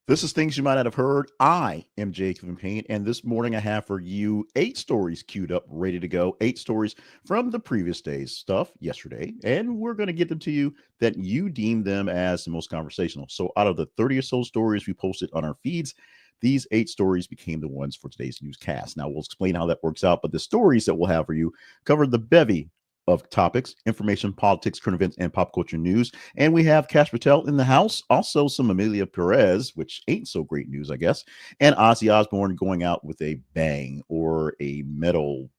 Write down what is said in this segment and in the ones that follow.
This is Things You Might Not Have Heard. I am Jake Van Payne, and this morning I have for you 8 stories queued up, ready to go. 8 stories from the previous day's stuff yesterday, and we're going to get them to you that you deem them as the most conversational. So, out of the 30 or so stories we posted on our feeds, these 8 stories became the ones for today's newscast. Now, we'll explain how that works out, but the stories that we'll have for you cover the bevy of topics, information, politics, current events, and pop culture news. And we have Kash Patel in the house. Also, some Emilia Pérez, which ain't so great news, I guess. And Ozzy Osbourne going out with a bang or a metal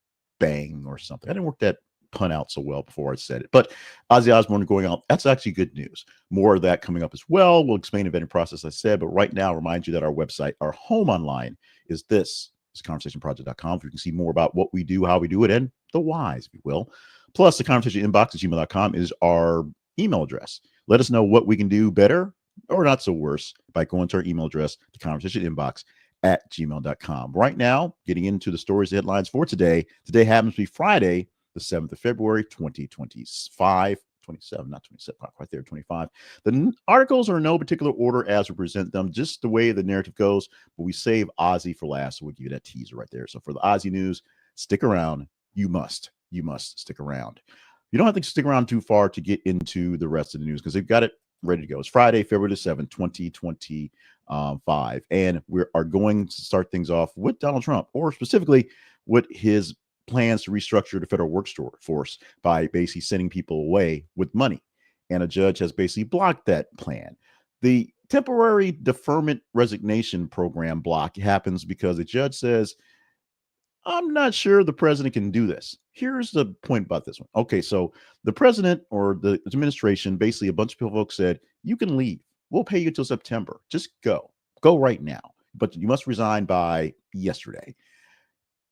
bang or something. I didn't work that pun out so well before I said it. But Ozzy Osbourne going out, that's actually good news. More of that coming up as well. We'll explain the vetting process, I said. But right now, remind you that our website, our home online, is this. It's conversationproject.com. You can see more about what we do, how we do it, and the whys, if you will. Plus, the conversation inbox at gmail.com is our email address. Let us know what we can do better or not so worse by going to our email address, the conversation inbox at gmail.com. Right now, getting into the stories and headlines for today. Today happens to be Friday, the 7th of February, 2025. 27, not 27, not quite there, 25. The articles are in no particular order as we present them, just the way the narrative goes, but we save Ozzy for last, so we'll give you that teaser right there. So for the Ozzy news, stick around. You must stick around. You don't have to stick around too far to get into the rest of the news because they've got it ready to go. It's Friday, February the 7th, 2025. And we are going to start things off with Donald Trump, or specifically with his plans to restructure the federal workforce by basically sending people away with money. And a judge has basically blocked that plan. The temporary deferment resignation program block happens because the judge says, I'm not sure the president can do this. Here's the point about this one. Okay, so the president or the administration, basically a bunch of folks said, you can leave. We'll pay you till September. Just go. Go right now. But you must resign by yesterday.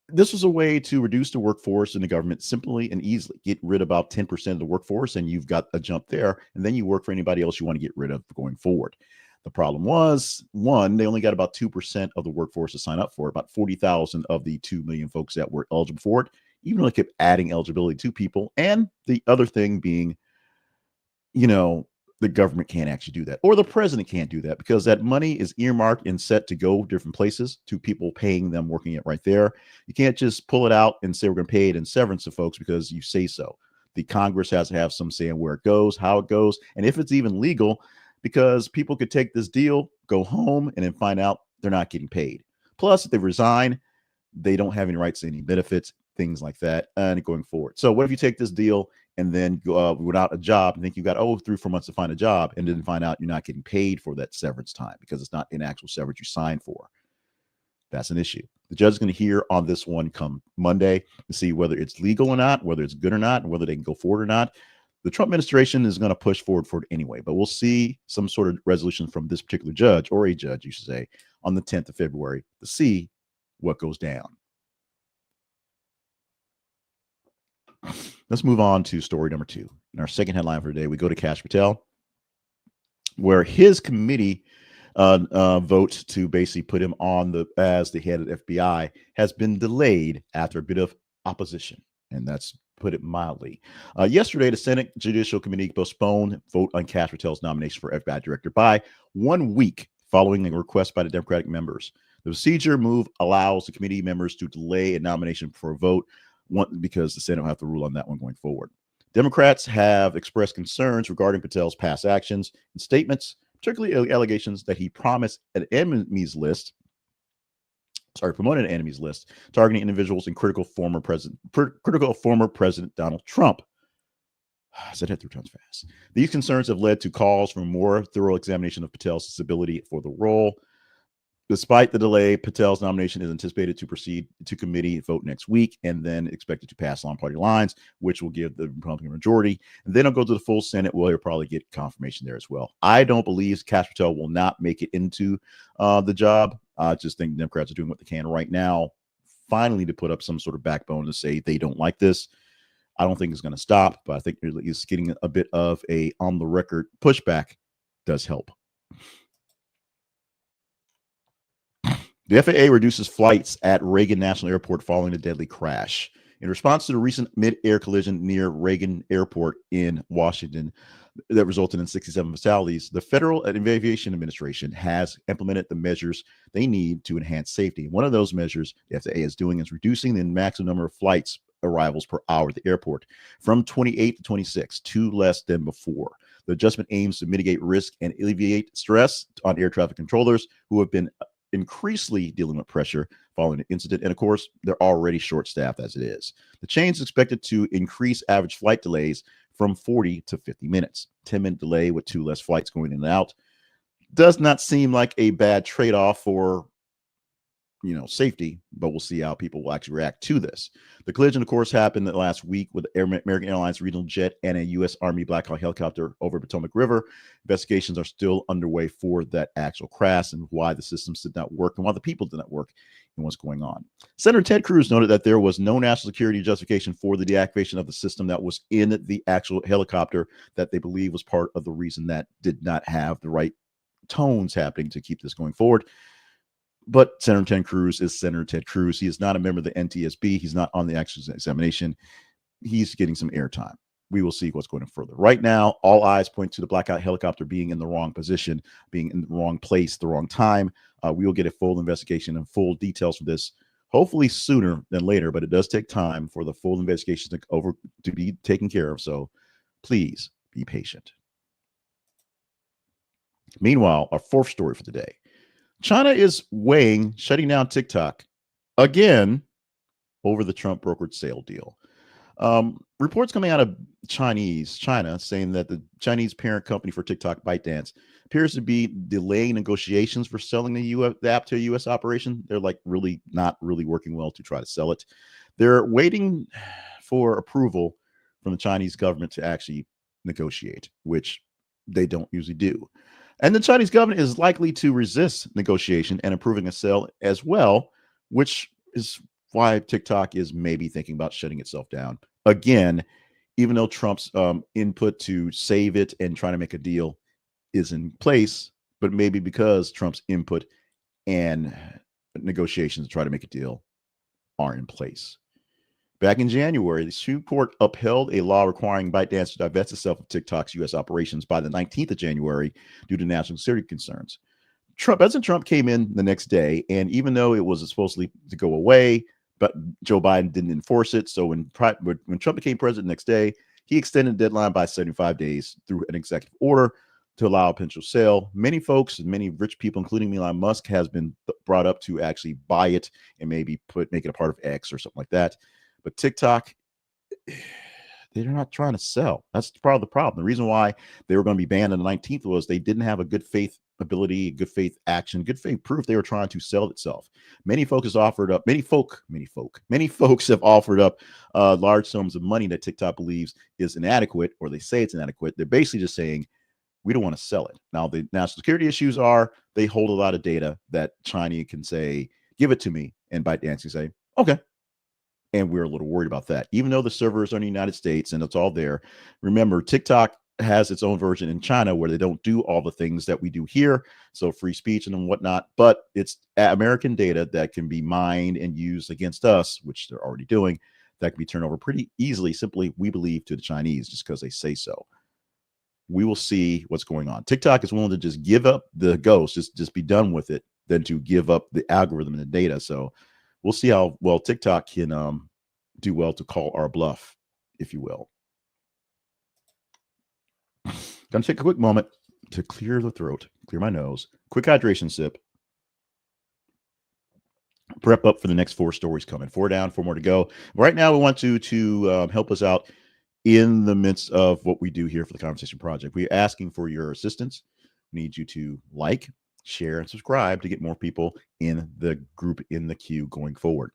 This was a way to reduce the workforce in the government simply and easily. Get rid of about 10% of the workforce, and you've got a jump there. And then you work for anybody else you want to get rid of going forward. The problem was, one, they only got about 2% of the workforce to sign up for it, about 40,000 of the 2 million folks that were eligible for it, even though they kept adding eligibility to people. And the other thing being, the government can't actually do that, or the president can't do that, because that money is earmarked and set to go different places to people paying them, working it right there. You can't just pull it out and say we're going to pay it in severance to folks because you say so. The Congress has to have some say in where it goes, how it goes, and if it's even legal, because people could take this deal, go home, and then find out they're not getting paid. Plus, if they resign, they don't have any rights to any benefits, things like that, and going forward. So what if you take this deal and then go without a job and think you got 3-4 months to find a job and then find out you're not getting paid for that severance time because it's not an actual severance you signed for? That's an issue. The judge is going to hear on this one come Monday to see whether it's legal or not, whether it's good or not, and whether they can go forward or not. The Trump administration is going to push forward for it anyway, but we'll see some sort of resolution from this particular judge, or a judge, you should say, on the 10th of February to see what goes down. Let's move on to story number 2. In our second headline for today, we go to Kash Patel, where his committee vote to basically put him on as the head of the FBI has been delayed after a bit of opposition, and that's put it mildly. Yesterday, the Senate Judicial Committee postponed vote on Kash Patel's nomination for FBI director by 1 week following a request by the Democratic members. The procedure move allows the committee members to delay a nomination for a vote because the Senate will have to rule on that one going forward. Democrats have expressed concerns regarding Patel's past actions and statements, particularly allegations that he promised an enemies list, promoted an enemies list targeting individuals in critical former President Donald Trump. I said that 3 times fast. These concerns have led to calls for more thorough examination of Patel's suitability for the role. Despite the delay, Patel's nomination is anticipated to proceed to committee vote next week and then expected to pass along party lines, which will give the Republican majority. And then it'll go to the full Senate where he'll probably get confirmation there as well. I don't believe Kash Patel will not make it into the job. I just think Democrats are doing what they can right now, finally, to put up some sort of backbone to say they don't like this. I don't think it's going to stop, but I think it's getting a bit of a on-the-record pushback does help. The FAA reduces flights at Reagan National Airport following a deadly crash. In response to the recent mid-air collision near Reagan Airport in Washington that resulted in 67 fatalities, the Federal Aviation Administration has implemented the measures they need to enhance safety. One of those measures the FAA is doing is reducing the maximum number of flights arrivals per hour at the airport from 28 to 26, two less than before. The adjustment aims to mitigate risk and alleviate stress on air traffic controllers who have been increasingly dealing with pressure following the incident. And of course, they're already short-staffed as it is. The change is expected to increase average flight delays from 40 to 50 minutes. 10-minute delay with two less flights going in and out does not seem like a bad trade-off for safety, but we'll see how people will actually react to this. The collision, of course, happened last week with American Airlines regional jet and a U.S. Army Black Hawk helicopter over Potomac River. Investigations are still underway for that actual crash and why the systems did not work and why the people did not work and what's going on. Senator Ted Cruz noted that there was no national security justification for the deactivation of the system that was in the actual helicopter that they believe was part of the reason that did not have the right tones happening to keep this going forward. But Senator Ted Cruz is Senator Ted Cruz. He is not a member of the NTSB. He's not on the actual examination. He's getting some airtime. We will see what's going on further. Right now, all eyes point to the blackout helicopter being in the wrong position, being in the wrong place, the wrong time. We will get a full investigation and full details for this, hopefully sooner than later, but it does take time for the full investigation to be taken care of. So please be patient. Meanwhile, our fourth story for today. China is weighing shutting down TikTok again over the Trump brokered sale deal. Reports coming out of China saying that the Chinese parent company for TikTok, ByteDance, appears to be delaying negotiations for selling the app to a U.S. operation. They're not really working well to try to sell it. They're waiting for approval from the Chinese government to actually negotiate, which they don't usually do. And the Chinese government is likely to resist negotiation and approving a sale as well, which is why TikTok is maybe thinking about shutting itself down. Again, even though Trump's input to save it and trying to make a deal is in place, but maybe because Trump's input and negotiations to try to make a deal are in place. Back in January, the Supreme Court upheld a law requiring ByteDance to divest itself of TikTok's U.S. operations by the 19th of January due to national security concerns. President Trump came in the next day, and even though it was supposedly to go away, but Joe Biden didn't enforce it. So when Trump became president the next day, he extended the deadline by 75 days through an executive order to allow a potential sale. Many folks, many rich people, including Elon Musk, has been brought up to actually buy it and maybe make it a part of X or something like that. But TikTok, they're not trying to sell. That's part of the problem. The reason why they were going to be banned on the 19th was they didn't have a good faith ability, good faith action, good faith proof they were trying to sell itself. Many folks have offered up large sums of money that TikTok believes is inadequate, or they say it's inadequate. They're basically just saying, we don't want to sell it. Now, the national security issues are they hold a lot of data that China can say, give it to me, and ByteDance can say, okay. And we're a little worried about that. Even though the servers are in the United States and it's all there, remember, TikTok has its own version in China where they don't do all the things that we do here. So free speech and whatnot, but it's American data that can be mined and used against us, which they're already doing, that can be turned over pretty easily, simply, we believe, to the Chinese just because they say so. We will see what's going on. TikTok is willing to just give up the ghost, just be done with it, than to give up the algorithm and the data. So we'll see how well TikTok can do well to call our bluff, if you will. Gonna take a quick moment to clear the throat, clear my nose, quick hydration sip, prep up for the next 4 stories coming. 4 down, 4 more to go. Right now, we want to help us out in the midst of what we do here for the Conversation Project. We're asking for your assistance. We need you to like, share, and subscribe to get more people in the group, in the queue going forward.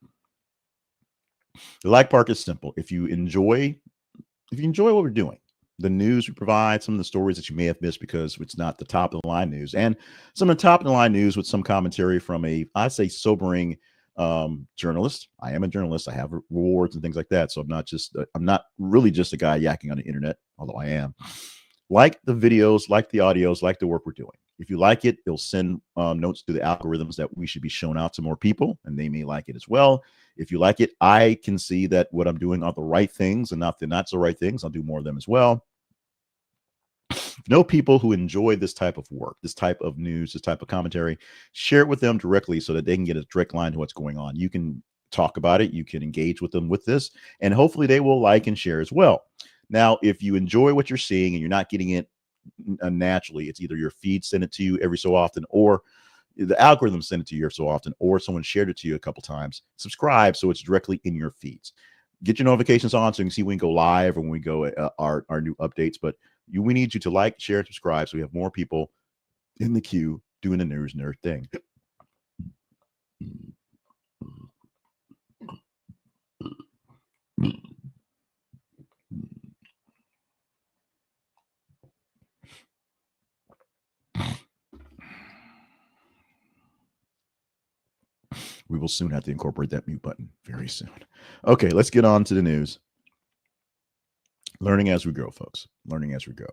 The like part is simple. If you enjoy what we're doing, the news we provide, some of the stories that you may have missed because it's not the top of the line news, and some of the top of the line news with some commentary from I'd say sobering journalist. I am a journalist. I have rewards and things like that. So I'm not really just a guy yakking on the internet, although I am. Like the videos, like the audios, like the work we're doing. If you like it, it'll send notes to the algorithms that we should be shown out to more people, and they may like it as well. If you like it, I can see that what I'm doing are the right things and not the not so right things. I'll do more of them as well. Know people who enjoy this type of work, this type of news, this type of commentary. Share it with them directly so that they can get a direct line to what's going on. You can talk about it, you can engage with them with this, and hopefully they will like and share as well. Now, if you enjoy what you're seeing and you're not getting it naturally, it's either your feed send it to you every so often, or the algorithm send it to you every so often, or someone shared it to you a couple times. Subscribe so it's directly in your feeds. Get your notifications on so you can see when we go live or when we go our new updates. But we need you to like, share, and subscribe so we have more people in the queue doing the news nerd thing. We will soon have to incorporate that mute button very soon. Okay, let's get on to the news. Learning as we go, folks. Learning as we go.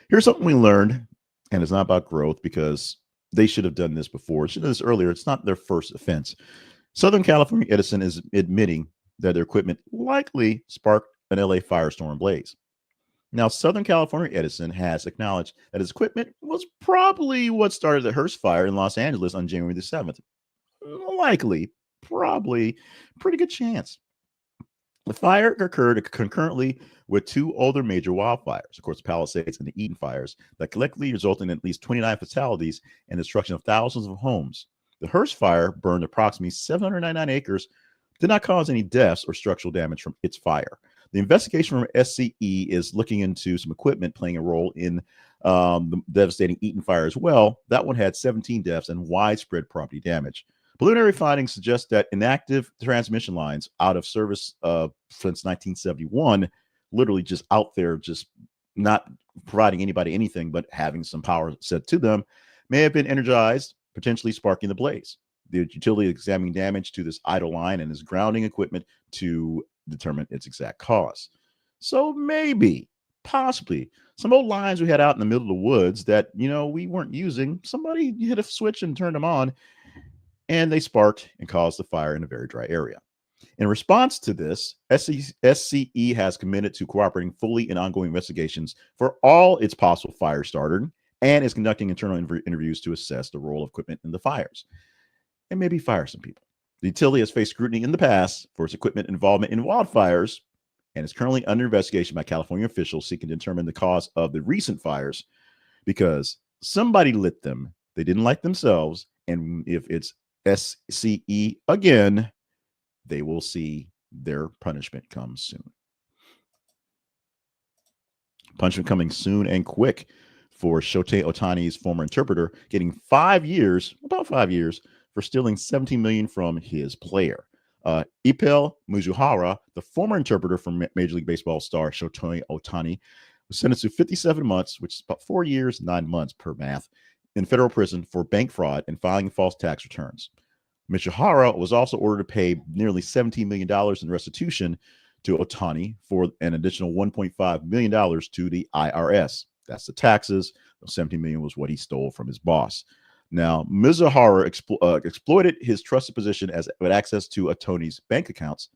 Here's something we learned, and it's not about growth because they should have done this before. Should have done this earlier. It's not their first offense. Southern California Edison is admitting that their equipment likely sparked an LA firestorm blaze. Now, Southern California Edison has acknowledged that his equipment was probably what started the Hearst fire in Los Angeles on January the 7th. Likely, probably, pretty good chance. The fire occurred concurrently with two other major wildfires, of course, the Palisades and the Eden fires, that collectively resulted in at least 29 fatalities and destruction of thousands of homes. The Hearst fire burned approximately 799 acres, did not cause any deaths or structural damage from its fire. The investigation from SCE is looking into some equipment playing a role in the devastating Eden fire as well. That one had 17 deaths and widespread property damage. Preliminary findings suggest that inactive transmission lines out of service since 1971, literally just out there, just not providing anybody anything but having some power set to them, may have been energized, potentially sparking the blaze. The utility is examining damage to this idle line and is grounding equipment to determine its exact cause. So maybe, possibly, some old lines we had out in the middle of the woods that, we weren't using, somebody hit a switch and turned them on, and they sparked and caused the fire in a very dry area. In response to this, SCE has committed to cooperating fully in ongoing investigations for all its possible fire started and is conducting internal interviews to assess the role of equipment in the fires and maybe fire some people. The utility has faced scrutiny in the past for its equipment involvement in wildfires and is currently under investigation by California officials seeking to determine the cause of the recent fires because somebody lit them. They didn't light themselves. And if it's SCE again, they will see their punishment come soon. Punishment coming soon and quick for Shohei Ohtani's former interpreter, getting about 5 years, for stealing $17 million from his player. Ipel Mizuhara, the former interpreter for Major League Baseball star Shohei Ohtani, was sentenced to 57 months, which is about 4 years, 9 months per math, in federal prison for bank fraud and filing false tax returns. Mizuhara was also ordered to pay nearly $17 million in restitution to Ohtani for an additional $1.5 million to the IRS. That's the taxes. $17 million was what he stole from his boss. Now, Mizuhara exploited his trusted position with access to Ohtani's bank accounts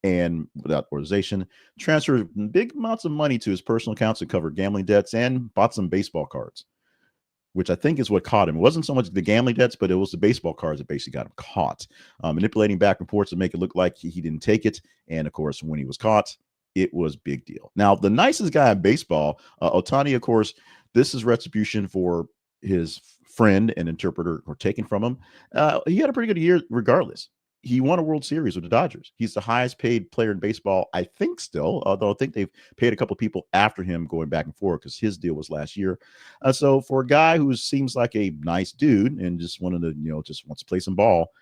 and without authorization, transferred big amounts of money to his personal accounts to cover gambling debts and bought some baseball cards, which I think is what caught him. It wasn't so much the gambling debts, but it was the baseball cards that basically got him caught. Manipulating back reports to make it look like he didn't take it. And of course, when he was caught, it was big deal. Now, the nicest guy in baseball, Ohtani, of course, this is retribution for his friend and interpreter were taken from him. He had a pretty good year regardless. He won a World Series with the Dodgers. He's the highest paid player in baseball, I think still, although I think they've paid a couple of people after him going back and forth because his deal was last year. So for a guy who seems like a nice dude and just wanted to, just wants to play some ball,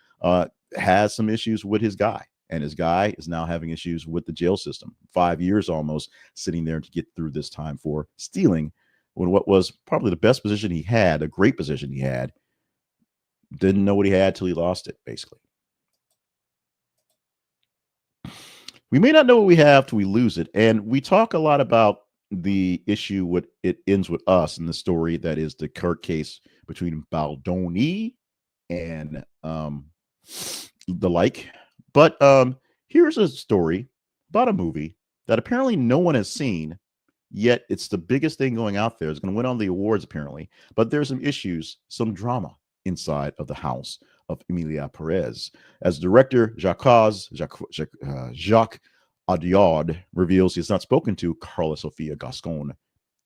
has some issues with his guy. And his guy is now having issues with the jail system. 5 years almost sitting there to get through this time for stealing when what was probably the best position he had, a great position he had, didn't know what he had till he lost it, basically. We may not know what we have till we lose it. And we talk a lot about the issue with it ends with us in the story that is the court case between Baldoni and the like. But here's a story about a movie that apparently no one has seen, yet it's the biggest thing going out there. It's going to win all the awards, apparently. But there's some issues, some drama inside of the house of Emilia Perez. As director Jacques Audiard reveals he has not spoken to Karla Sofía Gascón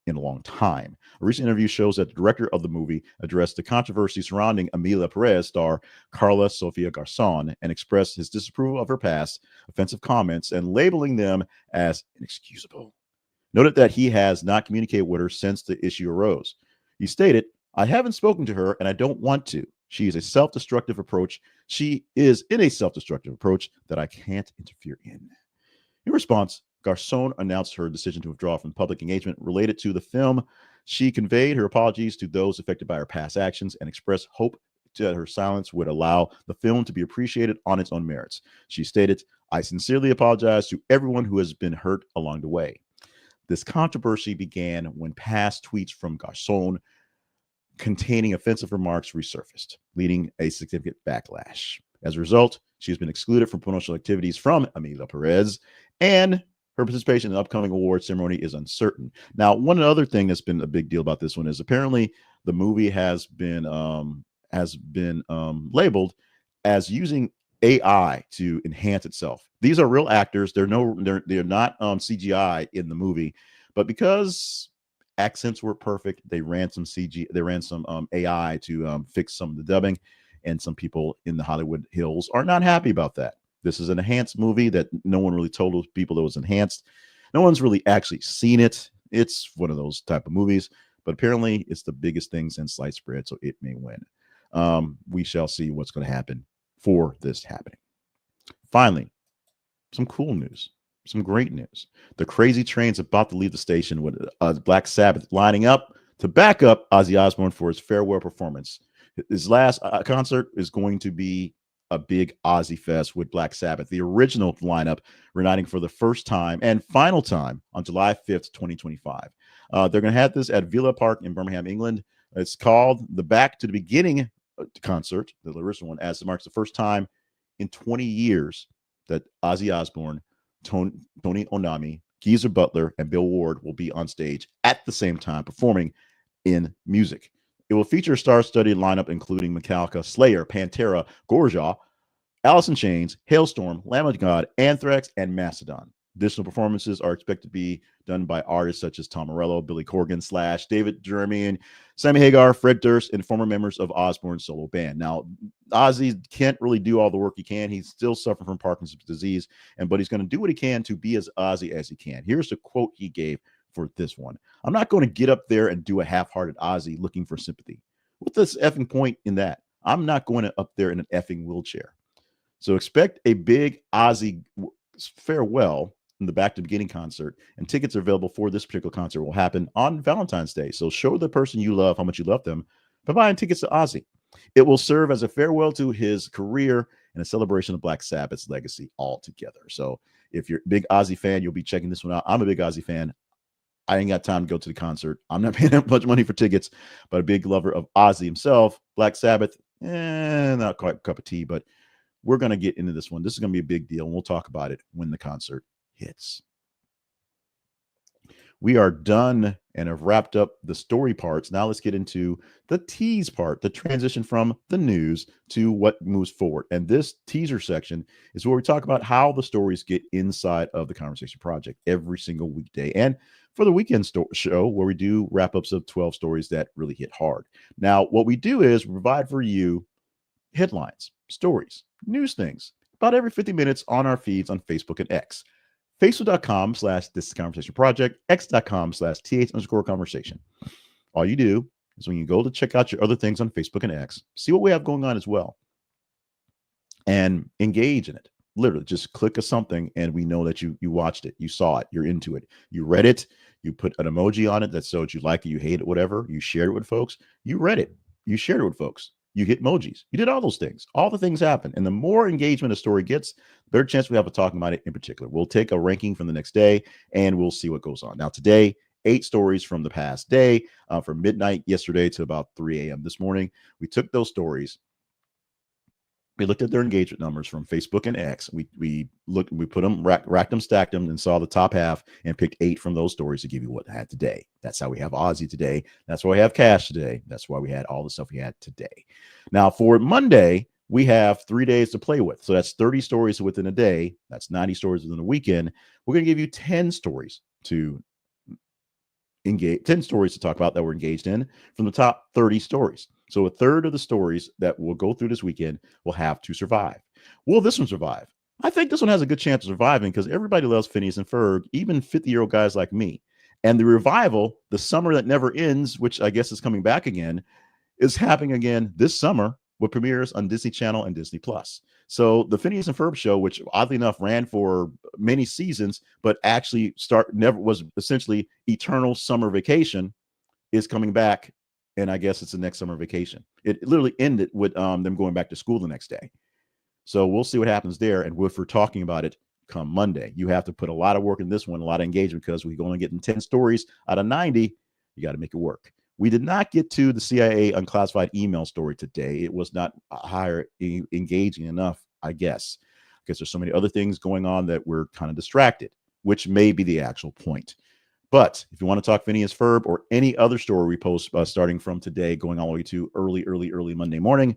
in a long time. A recent interview shows that the director of the movie addressed the controversy surrounding Emilia Perez star Karla Sofía Garzón and expressed his disapproval of her past offensive comments and labeling them as inexcusable. Noted that he has not communicated with her since the issue arose. He stated, "I haven't spoken to her and I don't want to. She is a self-destructive approach. She is in a self-destructive approach that I can't interfere in." In response, Garcon announced her decision to withdraw from public engagement related to the film. She conveyed her apologies to those affected by her past actions and expressed hope that her silence would allow the film to be appreciated on its own merits. She stated, "I sincerely apologize to everyone who has been hurt along the way." This controversy began when past tweets from Garcon containing offensive remarks resurfaced, leading a significant backlash. As a result, she has been excluded from promotional activities from Emilia Perez, and her participation in the upcoming award ceremony is uncertain. Now, one other thing that's been a big deal about this one is apparently the movie has been labeled as using AI to enhance itself. These are real actors. They're not CGI in the movie, but because accents were perfect, they ran some AI to fix some of the dubbing, and some people in the Hollywood Hills are not happy about that. This is an enhanced movie that no one really told those people that was enhanced. No one's really actually seen it. It's one of those type of movies, but apparently it's the biggest thing since sliced bread, so it may win. We shall see what's going to happen for this happening. Finally, some cool news, some great news. The crazy train's about to leave the station with Black Sabbath lining up to back up Ozzy Osbourne for his farewell performance. His last concert is going to be a big Ozzy fest with Black Sabbath, the original lineup, reuniting for the first time and final time on July 5th, 2025. They're going to have this at Villa Park in Birmingham, England. It's called the Back to the Beginning concert, the original one, as it marks the first time in 20 years that Ozzy Osbourne, Tony Onami, Geezer Butler, and Bill Ward will be on stage at the same time performing in music. It will feature a star-studded lineup including Metallica, Slayer, Pantera, Gorja, Alice in Chains, Hailstorm, Lamb of God, Anthrax, and Mastodon. Additional performances are expected to be done by artists such as Tom Morello, Billy Corgan, Slash, David Jeremian, Sammy Hagar, Fred Durst, and former members of Osbourne's solo band. Now, Ozzy can't really do all the work he can. He's still suffering from Parkinson's disease, but he's going to do what he can to be as Ozzy as he can. Here's the quote he gave for this one: "I'm not going to get up there and do a half-hearted Ozzy looking for sympathy. What's this effing point in that? I'm not going to up there in an effing wheelchair. So expect a big Ozzy farewell in the Back to the Beginning concert, and tickets are available for this particular concert. Will happen on Valentine's Day. So show the person you love how much you love them by buying tickets to Ozzy. It will serve as a farewell to his career and a celebration of Black Sabbath's legacy altogether." So if you're a big Ozzy fan, you'll be checking this one out. I'm a big Ozzy fan. I ain't got time to go to the concert. I'm not paying that much money for tickets, but a big lover of Ozzy himself. Black Sabbath, not quite a cup of tea, but we're going to get into this one. This is going to be a big deal, and we'll talk about it when the concert hits. We are done and have wrapped up the story parts. Now let's get into the tease part, the transition from the news to what moves forward. And this teaser section is where we talk about how the stories get inside of the Conversation Project every single weekday. And for the weekend show, where we do wrap-ups of 12 stories that really hit hard. Now, what we do is we provide for you headlines, stories, news things about every 50 minutes on our feeds on Facebook and X. Facebook.com/This Conversation Project, X.com/TH_conversation. All you do is when you go to check out your other things on Facebook and X, see what we have going on as well, and engage in it. Literally, just click a something, and we know that you watched it, you saw it, you're into it, you read it, you put an emoji on it that shows you like it, you hate it, whatever. You shared it with folks, you read it, you shared it with folks. You hit emojis. You did all those things. All the things happen. And the more engagement a story gets, the better chance we have of talking about it in particular. We'll take a ranking from the next day, and we'll see what goes on. Now, today, 8 stories from the past day, from midnight yesterday to about 3 a.m. this morning. We took those stories We looked at their engagement numbers from Facebook and X. We put them, racked them, stacked them, and saw the top half and picked 8 from those stories to give you what I had today. That's how we have Ozzy today. That's why we have Kash today. That's why we had all the stuff we had today. Now for Monday, we have 3 days to play with. So that's 30 stories within a day. That's 90 stories within a weekend. We're going to give you 10 stories to engage, 10 stories to talk about that we're engaged in from the top 30 stories. So a third of the stories that we'll go through this weekend will have to survive. Will this one survive? I think this one has a good chance of surviving because everybody loves Phineas and Ferb, even 50-year-old guys like me. And the revival, the summer that never ends, which I guess is coming back again, is happening again this summer with premieres on Disney Channel and Disney Plus. So the Phineas and Ferb show, which oddly enough ran for many seasons, but actually never was essentially eternal summer vacation, is coming back. And I guess it's the next summer vacation. It literally ended with them going back to school the next day. So we'll see what happens there. And if we're talking about it come Monday, you have to put a lot of work in this one, a lot of engagement, because we're only getting 10 stories out of 90. You got to make it work. We did not get to the CIA unclassified email story today. It was not engaging enough, I guess, because there's so many other things going on that we're kind of distracted, which may be the actual point. But if you want to talk Phineas Ferb or any other story we post starting from today, going all the way to early Monday morning,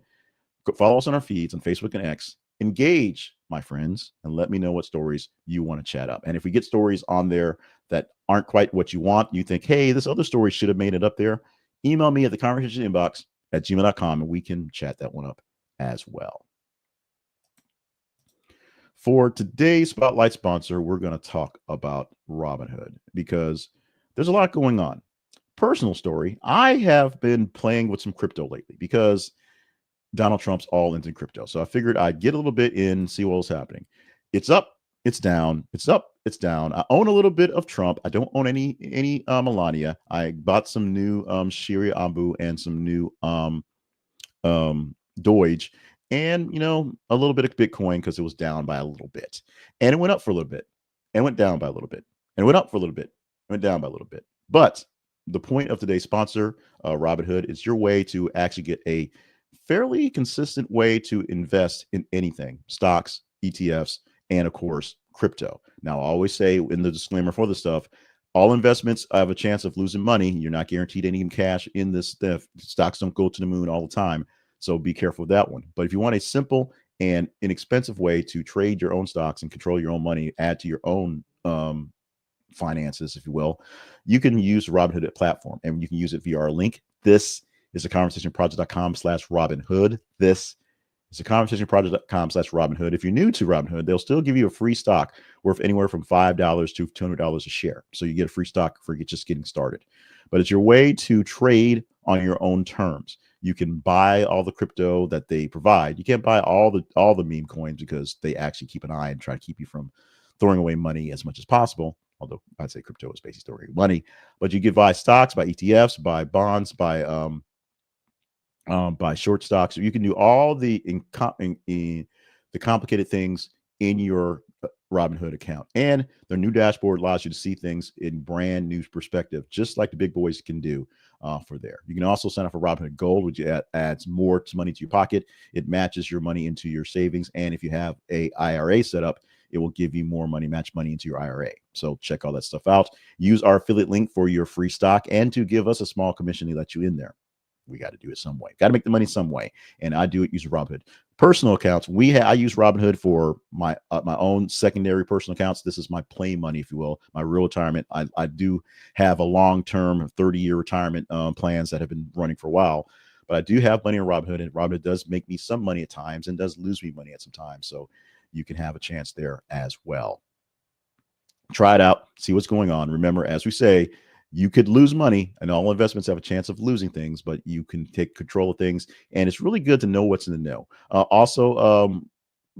follow us on our feeds on Facebook and X. Engage, my friends, and let me know what stories you want to chat up. And if we get stories on there that aren't quite what you want, you think, hey, this other story should have made it up there, email me at the conversation inbox at gmail.com and we can chat that one up as well. For today's Spotlight sponsor, we're going to talk about Robinhood because there's a lot going on. Personal story, I have been playing with some crypto lately because Donald Trump's all into crypto. So I figured I'd get a little bit in, see what was happening. It's up, it's down, it's up, it's down. I own a little bit of Trump. I don't own any Melania. I bought some new Shiri Ambu and some new Doge, and a little bit of Bitcoin because it was down by a little bit, and it went up for a little bit, and went down by a little bit, and it went up for a little bit, went down by a little bit. But the point of today's sponsor, Robinhood, is your way to actually get a fairly consistent way to invest in anything: stocks, ETFs, and of course crypto. Now I always say in the disclaimer for this stuff, all investments have a chance of losing money. You're not guaranteed any cash in this stuff. Stocks don't go to the moon all the time, so be careful with that one. But if you want a simple and inexpensive way to trade your own stocks and control your own money, add to your own finances, if you will, you can use the Robinhood platform, and you can use it via our link. This is a conversationproject.com/Robinhood. This is a conversationproject.com/Robinhood. If you're new to Robinhood, they'll still give you a free stock worth anywhere from $5 to $200 a share. So you get a free stock for just getting started. But it's your way to trade on your own terms. You can buy all the crypto that they provide. You can't buy all the meme coins because they actually keep an eye and try to keep you from throwing away money as much as possible. Although I'd say crypto is basically throwing money, but you can buy stocks, buy ETFs, buy bonds, buy short stocks. You can do all the complicated things in your Robinhood account, and their new dashboard allows you to see things in brand new perspective, just like the big boys can do for there. You can also sign up for Robinhood Gold, which adds more money to your pocket. It matches your money into your savings, and if you have a IRA set up, it will give you more money, match money into your IRA. So check all that stuff out. Use our affiliate link for your free stock and to give us a small commission to let you in there. We got to do it some way. Got to make the money some way, and I do it using Robinhood. Personal accounts, I use Robinhood for my own secondary personal accounts. This is my play money, if you will, my real retirement. I do have a long-term 30-year retirement plans that have been running for a while, but I do have money in Robinhood, and Robinhood does make me some money at times and does lose me money at some times. So you can have a chance there as well. Try it out, see what's going on. Remember, as we say, you could lose money, and all investments have a chance of losing things, but you can take control of things, and it's really good to know what's in the know. Also,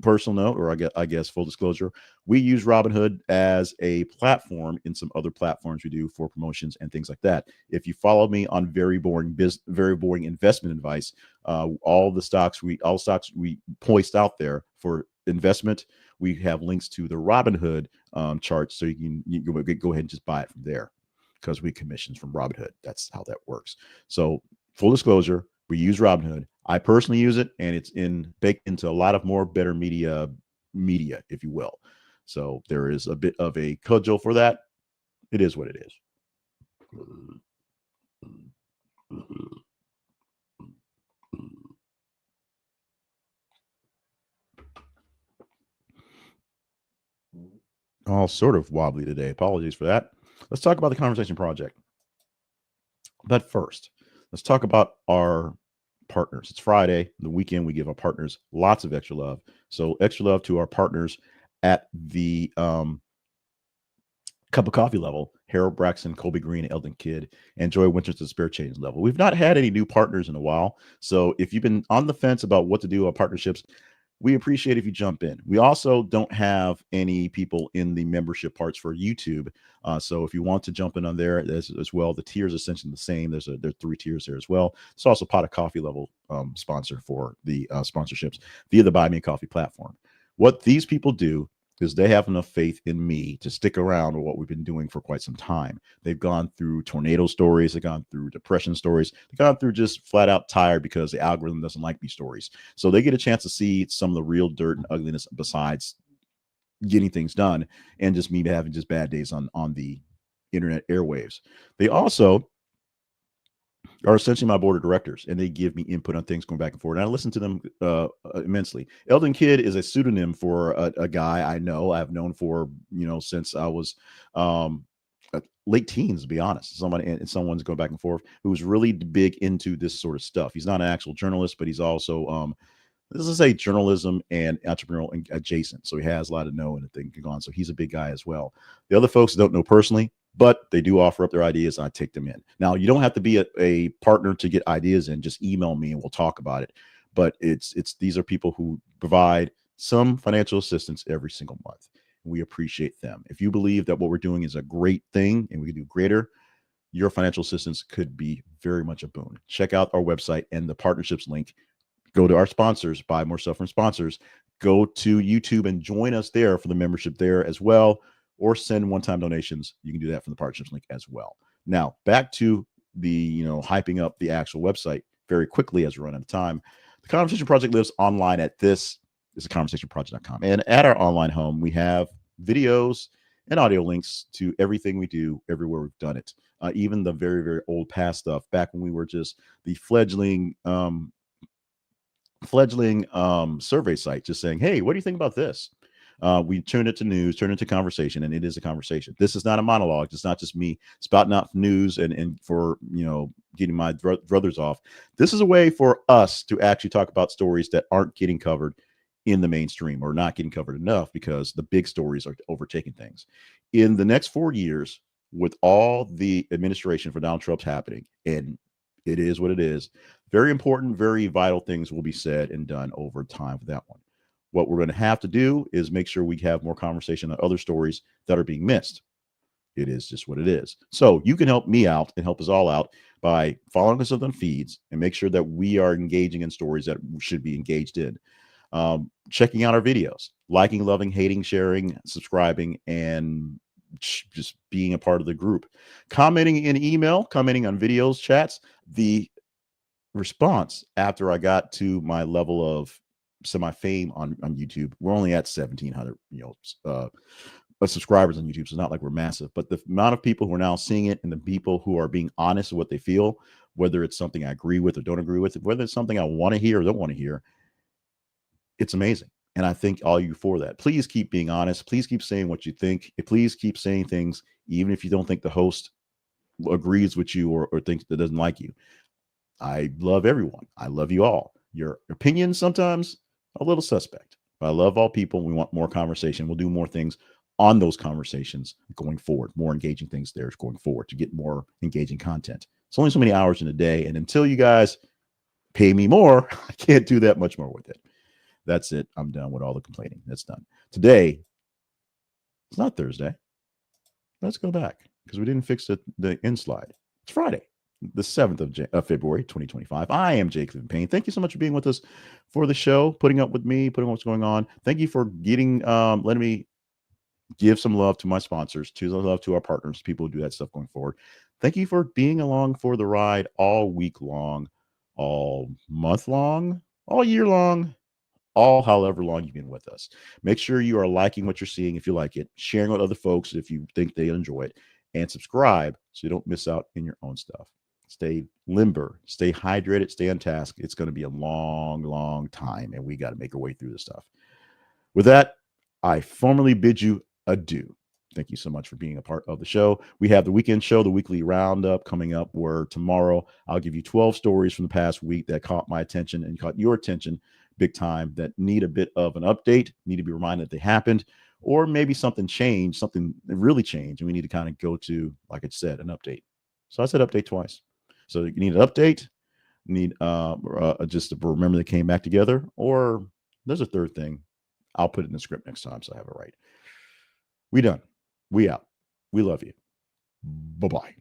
personal note, or I guess full disclosure, we use Robinhood as a platform in some other platforms we do for promotions and things like that. If you follow me on very boring investment advice, all stocks we post out there for investment, we have links to the Robinhood charts, so you can go ahead and just buy it from there, because we commissions from Robinhood. That's how that works. So full disclosure, we use Robinhood. I personally use it, and it's baked into a lot of more better media, if you will. So there is a bit of a cudgel for that. It is what it is. All sort of wobbly today. Apologies for that. Let's talk about the Conversation Project. But first, let's talk about our partners. It's Friday, the weekend. We give our partners lots of extra love. So extra love to our partners at the cup of coffee level: Harold Braxton, Colby Green, Eldon Kidd, and Joy Winters at Spirit Change level. We've not had any new partners in a while. So if you've been on the fence about what to do on partnerships, we appreciate if you jump in. We also don't have any people in the membership parts for YouTube. So if you want to jump in on there as well, the tiers are essentially the same. There are 3 tiers there as well. It's also pot of coffee level sponsor for the sponsorships via the Buy Me a Coffee platform. What these people do is they have enough faith in me to stick around with what we've been doing for quite some time. They've gone through tornado stories, they've gone through depression stories, they've gone through just flat out tired because the algorithm doesn't like these stories. So they get a chance to see some of the real dirt and ugliness besides getting things done, and just me having just bad days on the internet airwaves. They also are essentially my board of directors, and they give me input on things going back and forth. And I listen to them immensely. Eldon Kidd is a pseudonym for a guy I know. I've known for since I was late teens, to be honest. Someone's going back and forth who's really big into this sort of stuff. He's not an actual journalist, but he's also this is a journalism and entrepreneurial adjacent. So he has a lot of know and things going on. So he's a big guy as well. The other folks don't know personally, but they do offer up their ideas, and I take them in. Now, you don't have to be a partner to get ideas in. Just email me and we'll talk about it. But these are people who provide some financial assistance every single month. We appreciate them. If you believe that what we're doing is a great thing and we can do greater, your financial assistance could be very much a boon. Check out our website and the partnerships link. Go to our sponsors, buy more stuff from sponsors. Go to YouTube and join us there for the membership there as well, or send one-time donations. You can do that from the partnerships link as well. Now, back to the hyping up the actual website very quickly as we run out of time. The Conversation Project lives online at this is theconversationproject.com. And at our online home, we have videos and audio links to everything we do everywhere we've done it. Even the very, very old past stuff, back when we were just the fledgling survey site, just saying, hey, what do you think about this? We turned it to news, turned it to conversation, and it is a conversation. This is not a monologue. It's not just me spouting out news and for getting my brothers off. This is a way for us to actually talk about stories that aren't getting covered in the mainstream, or not getting covered enough because the big stories are overtaking things. In the next 4 years, with all the administration for Donald Trump's happening, and it is what it is, very important, very vital things will be said and done over time for that one. What we're going to have to do is make sure we have more conversation on other stories that are being missed. It is just what it is. So you can help me out and help us all out by following us on feeds and make sure that we are engaging in stories that we should be engaged in. Checking out our videos, liking, loving, hating, sharing, subscribing, and just being a part of the group. Commenting in email, commenting on videos, chats. The response after I got to my level of semi-fame on YouTube, we're only at 1,700 subscribers on YouTube, so it's not like we're massive, but the amount of people who are now seeing it and the people who are being honest with what they feel, whether it's something I agree with or don't agree with, whether it's something I want to hear or don't want to hear, it's amazing. And I thank all you for that. Please keep being honest. Please keep saying what you think. Please keep saying things, even if you don't think the host agrees with you or thinks that doesn't like you. I love everyone. I love you all. Your opinions sometimes a little suspect, but I love all people. We want more conversation. We'll do more things on those conversations going forward, more engaging things there going forward to get more engaging content. It's only so many hours in a day. And until you guys pay me more, I can't do that much more with it. That's it. I'm done with all the complaining. That's done. Today, it's not Thursday. Let's go back because we didn't fix the end slide. It's Friday, the 7th of February, 2025. I am Jake Payne. Thank you so much for being with us for the show, putting up with me, putting up what's going on. Thank you for letting me give some love to my sponsors, to love to our partners, people who do that stuff going forward. Thank you for being along for the ride all week long all month long, all year long, all however long you've been with us. Make sure you are liking what you're seeing if you like it, sharing with other folks if you think they enjoy it, and subscribe so you don't miss out in your own stuff. Stay limber, stay hydrated, stay on task. It's going to be a long, long time, and we got to make our way through this stuff. With that, I formally bid you adieu. Thank you so much for being a part of the show. We have the weekend show, the weekly roundup coming up, where tomorrow I'll give you 12 stories from the past week that caught my attention and caught your attention big time, that need a bit of an update, need to be reminded that they happened, or maybe something changed, something really changed, and we need to kind of go to, like I said, an update. So I said update twice. So you need an update, need just to remember they came back together, or there's a third thing. I'll put it in the script next time so I have it right. We done. We out. We love you. Bye-bye.